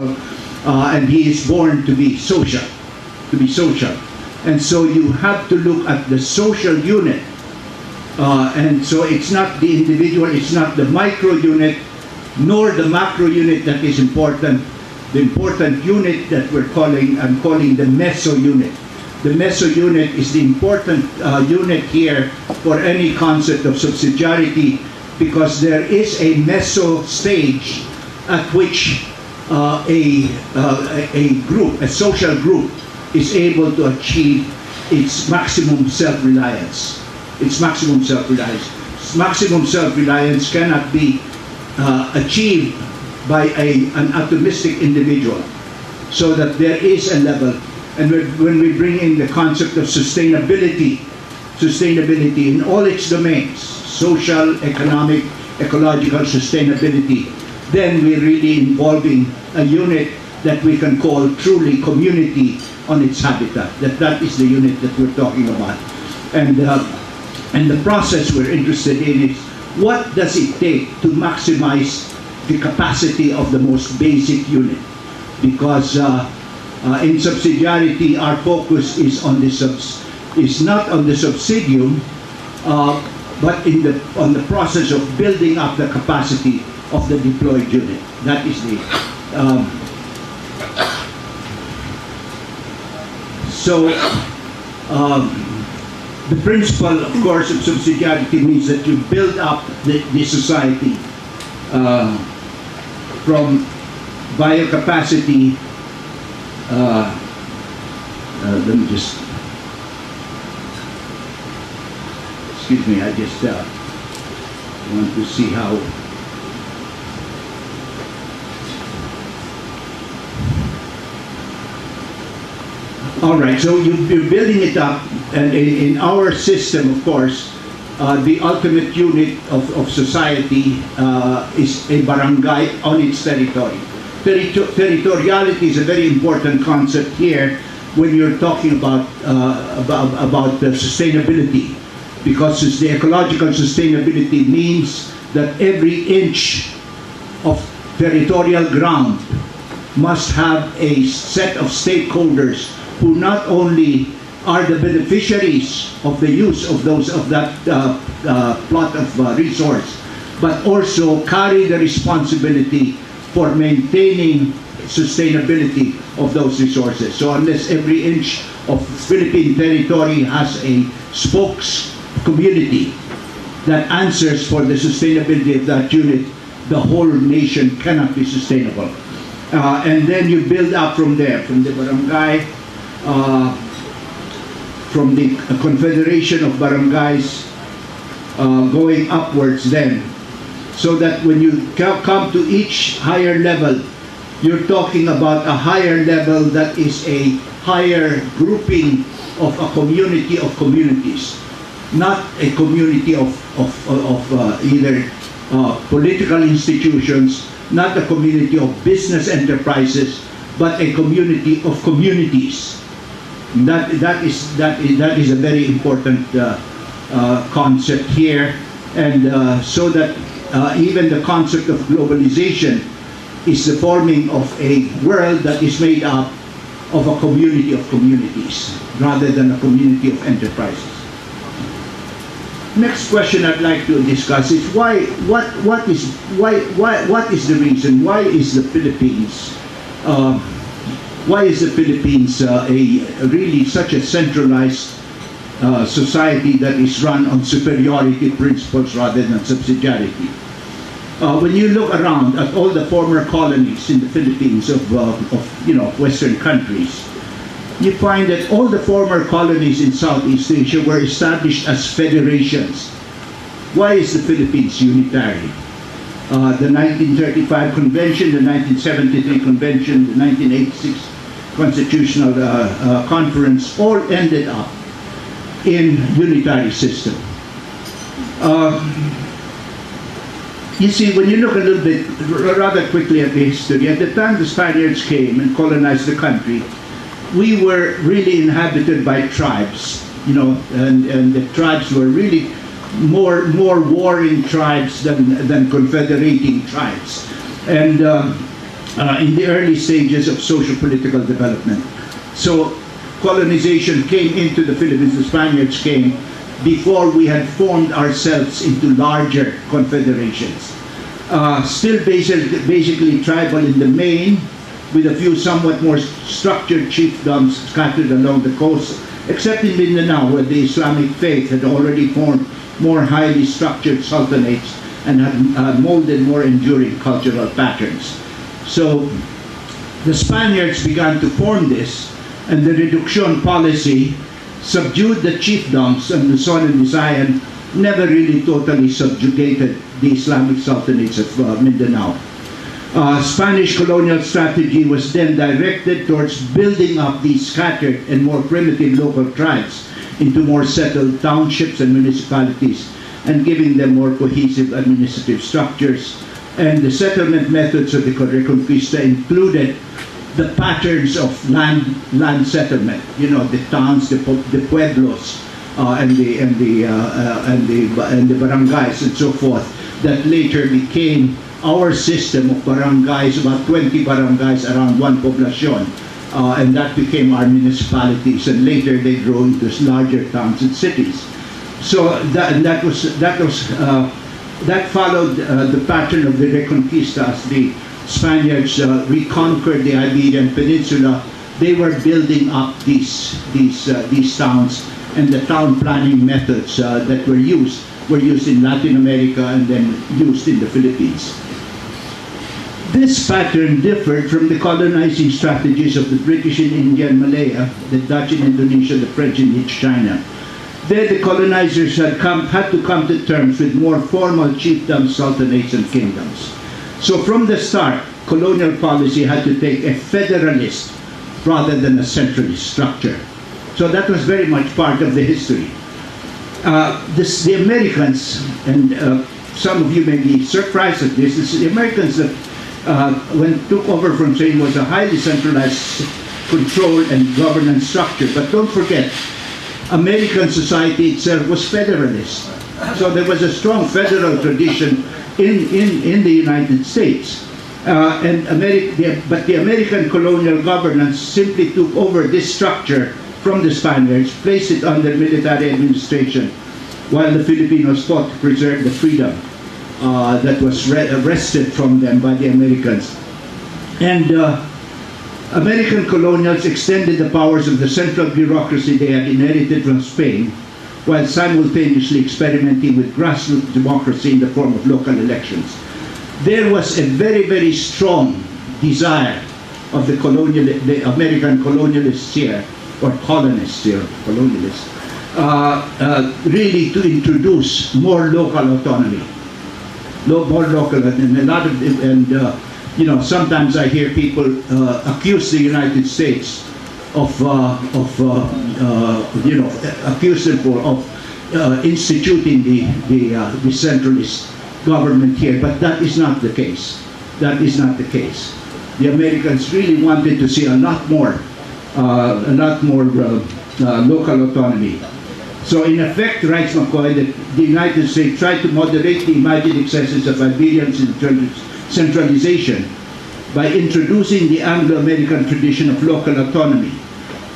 and he is born to be social, And so you have to look at the social unit. And so it's not the individual, it's not the micro unit, nor the macro unit that is important. The important unit that I'm calling the meso unit. The meso unit is the important unit here for any concept of subsidiarity, because there is a meso stage at which a group, a social group, is able to achieve its maximum self-reliance. Maximum self-reliance cannot be achieved by an atomistic individual, so that there is a level. And when we bring in the concept of sustainability in all its domains, social, economic, ecological sustainability, then we're really involving a unit that we can call truly community on its habitat. That is the unit that we're talking about. And the process we're interested in is, what does it take to maximize the capacity of the most basic unit? Because in subsidiarity, our focus is on not on the subsidium, but on the process of building up the capacity of the deployed unit. That is the the principle, of course, of subsidiarity means that you build up the society from biocapacity. Let me just, excuse me, I just want to see how. All right, so you're building it up, and in our system, of course, the ultimate unit of society is a barangay on its territory. Territoriality is a very important concept here when you're talking about sustainability, because the ecological sustainability means that every inch of territorial ground must have a set of stakeholders who not only are the beneficiaries of the use of that plot of resource, but also carry the responsibility for maintaining sustainability of those resources. So unless every inch of Philippine territory has a spokes community that answers for the sustainability of that unit, the whole nation cannot be sustainable. And then you build up from there, from the barangay, from the confederation of barangays, going upwards then, so that when you come to each higher level, you're talking about a higher level that is a higher grouping of a community of communities, not a community of either political institutions, not a community of business enterprises, but a community of communities. That is a very important concept here, and so that even the concept of globalization is the forming of a world that is made up of a community of communities rather than a community of enterprises. Next question I'd like to discuss is what is the reason? Why is the Philippines really such a centralized society that is run on superiority principles rather than subsidiarity? When you look around at all the former colonies in the Philippines of Western countries, you find that all the former colonies in Southeast Asia were established as federations. Why is the Philippines unitary? The 1935 Convention, the 1973 Convention, the 1986 Constitutional Conference all ended up in unitary system. You see, when you look a little bit, rather quickly at the history, at the time the Spaniards came and colonized the country, we were really inhabited by tribes, and the tribes were really more warring tribes than confederating tribes. And in the early stages of social-political development. So colonization came into the Philippines, the Spaniards came before we had formed ourselves into larger confederations. Still basically tribal in the main, with a few somewhat more structured chiefdoms scattered along the coast, except in Mindanao, where the Islamic faith had already formed more highly structured sultanates and had molded more enduring cultural patterns. So the Spaniards began to form this, and the reduction policy subdued the chiefdoms, and Luzon and Visayan never really totally subjugated the Islamic sultanates of Mindanao. Spanish colonial strategy was then directed towards building up these scattered and more primitive local tribes into more settled townships and municipalities, and giving them more cohesive administrative structures. And the settlement methods of the Reconquista included the patterns of land settlement, you know, the towns, the pueblos, and the barangays and so forth, that later became our system of barangays, about 20 barangays around one poblacion, and that became our municipalities, and later they grew into larger towns and cities. So that followed the pattern of the Reconquista. As the Spaniards reconquered the Iberian Peninsula, they were building up these towns, and the town planning methods that were used in Latin America and then used in the Philippines. This pattern differed from the colonizing strategies of the British in India and Malaya, the Dutch in Indonesia, the French in East China. There, the colonizers had to come to terms with more formal chiefdoms, sultanates, and kingdoms. So from the start, colonial policy had to take a federalist rather than a centralist structure. So that was very much part of the history. The Americans, and some of you may be surprised at this, the Americans that when took over from Spain was a highly centralized control and governance structure. But don't forget, American society itself was federalist. So there was a strong federal tradition in the United States. But the American colonial governance simply took over this structure from the Spaniards, placed it under military administration, while the Filipinos fought to preserve the freedom that was wrested from them by the Americans. And American colonials extended the powers of the central bureaucracy they had inherited from Spain, while simultaneously experimenting with grassroots democracy in the form of local elections. There was a very, very strong desire of the American colonialists here, or colonists here, colonialists, really to introduce more local autonomy. More local, and a lot of, you know, sometimes I hear people accuse the United States of you know, accuse them of instituting the centralist government here, but that is not the case. That is not the case. The Americans really wanted to see a lot more local autonomy. So in effect, writes McCoy, that the United States tried to moderate the imagined excesses of Iberian centralization by introducing the Anglo-American tradition of local autonomy,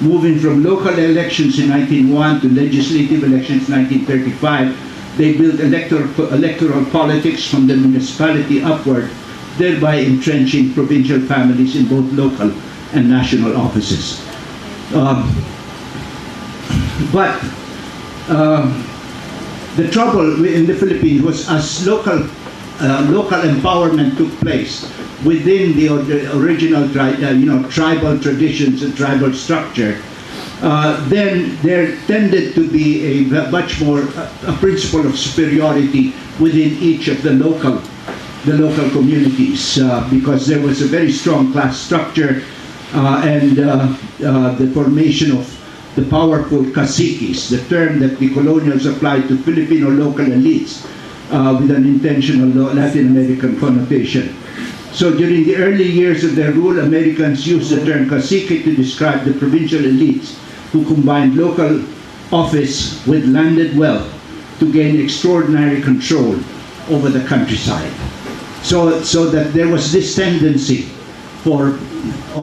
moving from local elections in 1901 to legislative elections in 1935. They built electoral politics from the municipality upward, thereby entrenching provincial families in both local and national offices. The trouble in the Philippines was, as local empowerment took place within the original tribal traditions and tribal structure, then there tended to be a much more a principle of superiority within each of the local communities, because there was a very strong class structure and the formation of the powerful caciques, the term that the colonials applied to Filipino local elites with an intentional Latin American connotation. So during the early years of their rule, Americans used the term cacique to describe the provincial elites who combined local office with landed wealth to gain extraordinary control over the countryside. So that there was this tendency for